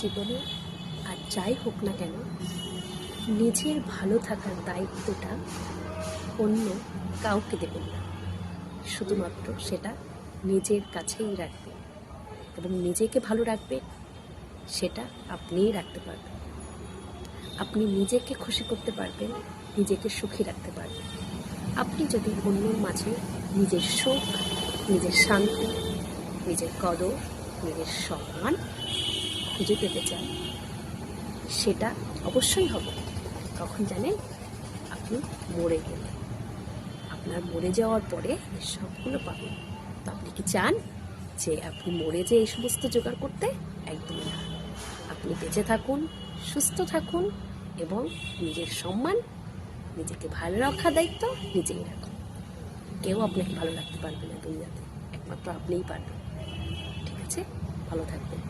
জীবনে আর যাই হোক না কেন, নিজের ভালো থাকার দায়িত্বটা অন্য কাউকে দেবেন না। শুধুমাত্র সেটা নিজের কাছেই রাখবেন এবং নিজেকে ভালো রাখবেন, সেটা আপনিই রাখতে পারবেন। আপনি নিজেকে খুশি করতে পারবেন, নিজেকে সুখী রাখতে পারবেন। আপনি যদি অন্যের মাঝে নিজের সুখ, নিজের শান্তি, নিজের কদর, নিজের সম্মান খুঁজে পেতে চান, সেটা অবশ্যই হবে কখন জানেন? আপনি মরে গেলে। আপনার মরে যাওয়ার পরে সবগুলো পাবেন। তো আপনি কি চান যে আপনি মরে যে এই সমস্ত জোগাড় করতে? একদমই না। আপনি বেঁচে থাকুন, সুস্থ থাকুন এবং নিজের সম্মান, নিজেকে ভালো রাখার দায়িত্ব নিজেই রাখুন। কেউ আপনাকে ভালো রাখতে পারবে না দুনিয়াতে, একমাত্র আপনিই পারবেন। ঠিক আছে? ভালো থাকবেন।